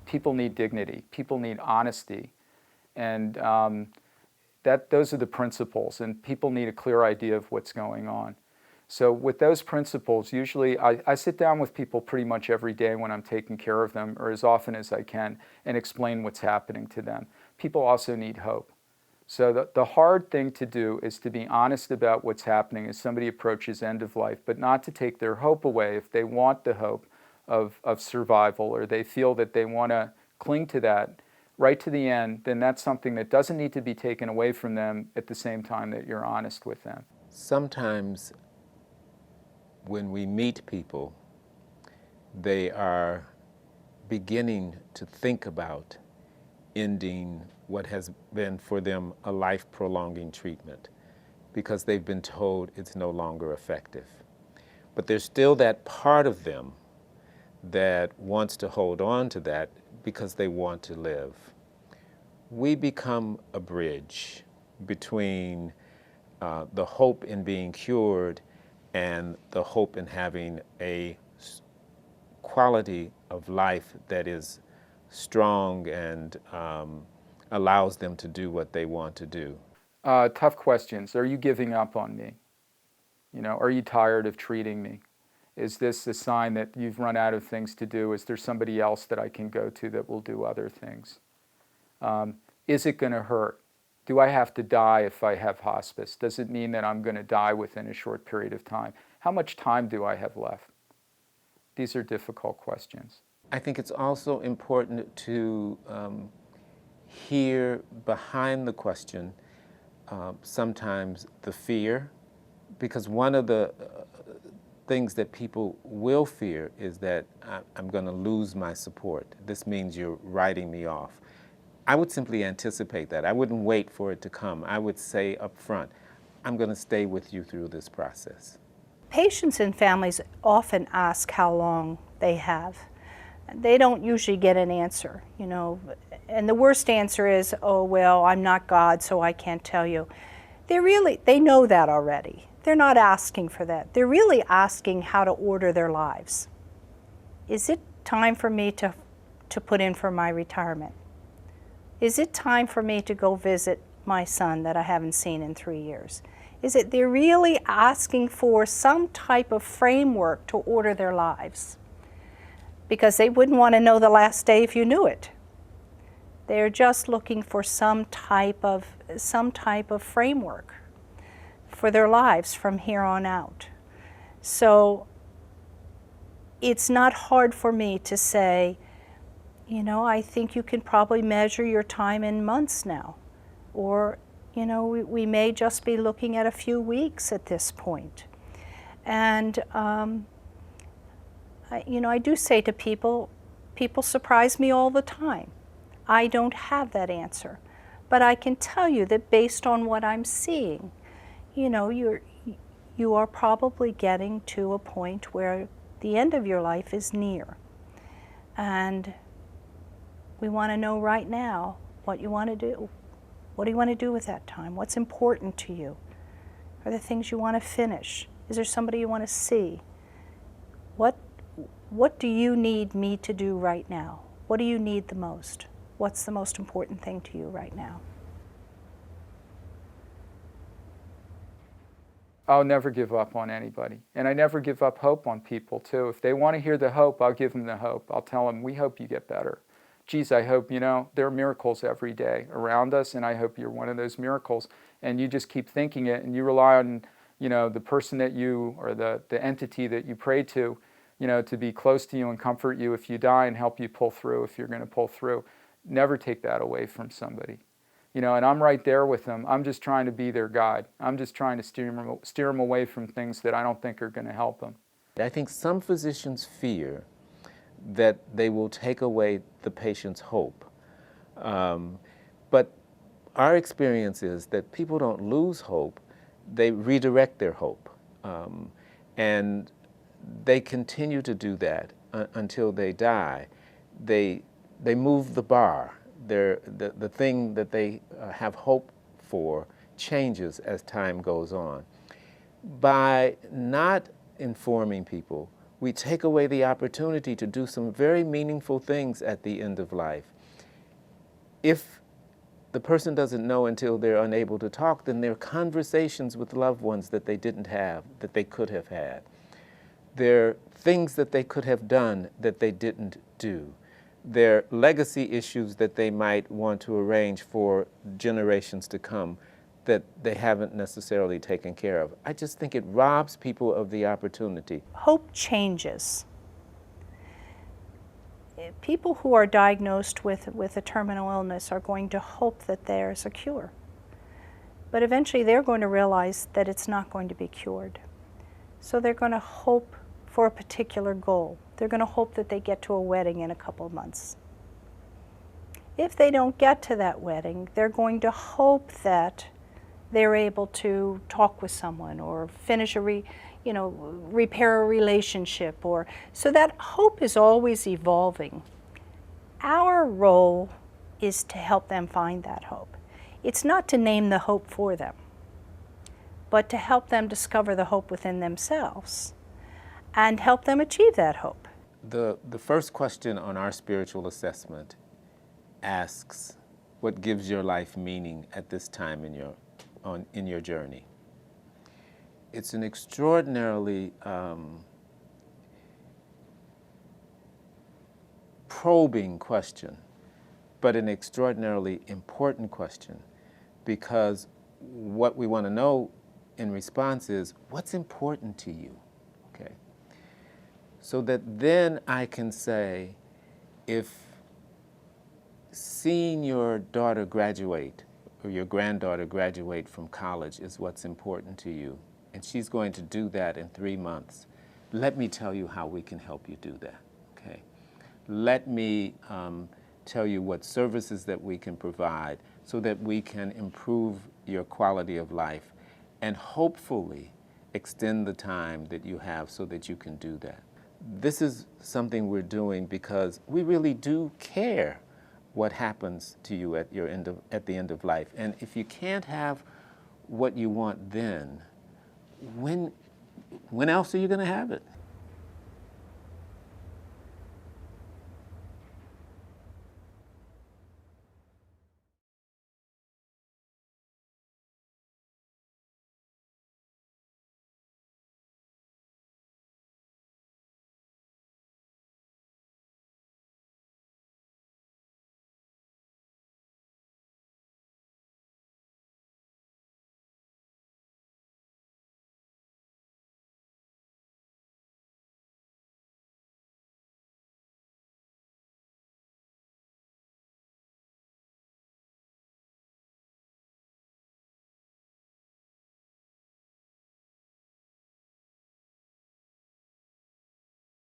People need dignity. People need honesty. And those are the principles, and people need a clear idea of what's going on. So with those principles, usually I sit down with people pretty much every day when I'm taking care of them, or as often as I can, and explain what's happening to them. People also need hope. So the hard thing to do is to be honest about what's happening as somebody approaches end of life, but not to take their hope away if they want the hope of survival, or they feel that they want to cling to that right to the end. Then that's something that doesn't need to be taken away from them at the same time that you're honest with them. Sometimes when we meet people, they are beginning to think about ending what has been for them a life-prolonging treatment because they've been told it's no longer effective. But there's still that part of them that wants to hold on to that because they want to live. We become a bridge between the hope in being cured and the hope in having a quality of life that is strong and allows them to do what they want to do. Tough questions. Are you giving up on me? Are you tired of treating me? Is this a sign that you've run out of things to do? Is there somebody else that I can go to that will do other things? Is it going to hurt? Do I have to die if I have hospice? Does it mean that I'm going to die within a short period of time? How much time do I have left? These are difficult questions. I think it's also important to hear behind the question sometimes the fear, because one of the things that people will fear is that I'm going to lose my support. This means you're writing me off. I would simply anticipate that. I wouldn't wait for it to come. I would say up front, I'm going to stay with you through this process. Patients and families often ask how long they have. They don't usually get an answer, and the worst answer is, oh, well, I'm not God, so I can't tell you. They know that already. They're not asking for that. They're really asking how to order their lives. Is it time for me to put in for my retirement? Is it time for me to go visit my son that I haven't seen in 3 years? They're really asking for some type of framework to order their lives, because they wouldn't want to know the last day if you knew it. They're just looking for some type of framework for their lives from here on out. So it's not hard for me to say, I think you can probably measure your time in months now, or we may just be looking at a few weeks at this point. And I do say to people surprise me all the time. I don't have that answer, but I can tell you that based on what I'm seeing, you are probably getting to a point where the end of your life is near. And we want to know right now what you want to do. What do you want to do with that time? What's important to you? Are there things you want to finish? Is there somebody you want to see? What do you need me to do right now? What do you need the most? What's the most important thing to you right now? I'll never give up on anybody. And I never give up hope on people, too. If they want to hear the hope, I'll give them the hope. I'll tell them, we hope you get better. Geez, I hope, there are miracles every day around us, and I hope you're one of those miracles. And you just keep thinking it, and you rely on, the person that you, or the entity that you pray to, to be close to you and comfort you if you die and help you pull through if you're going to pull through. Never take that away from somebody. And I'm right there with them. I'm just trying to be their guide. I'm just trying to steer them away from things that I don't think are going to help them. I think some physicians fear that they will take away the patient's hope. But our experience is that people don't lose hope, they redirect their hope. And they continue to do that until they die. They move the bar. The thing that they have hope for changes as time goes on. By not informing people we take away the opportunity to do some very meaningful things at the end of life. If the person doesn't know until they're unable to talk, then there are conversations with loved ones that they didn't have, that they could have had. There are things that they could have done that they didn't do. There are legacy issues that they might want to arrange for generations to come that they haven't necessarily taken care of. I just think it robs people of the opportunity. Hope changes. People who are diagnosed with a terminal illness are going to hope that there's a cure. But eventually they're going to realize that it's not going to be cured. So they're going to hope for a particular goal. They're going to hope that they get to a wedding in a couple of months. If they don't get to that wedding, they're going to hope that they're able to talk with someone or finish repair a relationship, or so that hope is always evolving. Our role is to help them find that hope. It's not to name the hope for them, but to help them discover the hope within themselves and help them achieve that hope. The first question on our spiritual assessment asks, what gives your life meaning at this time in your journey? It's an extraordinarily probing question, but an extraordinarily important question, because what we want to know in response is, what's important to you? Okay. So that then I can say, if seeing your daughter graduate or your granddaughter graduate from college is what's important to you, and she's going to do that in 3 months, let me tell you how we can help you do that, okay? Let me tell you what services that we can provide so that we can improve your quality of life and hopefully extend the time that you have so that you can do that. This is something we're doing because we really do care what happens to you at the end of life. And if you can't have what you want then, when else are you going to have it?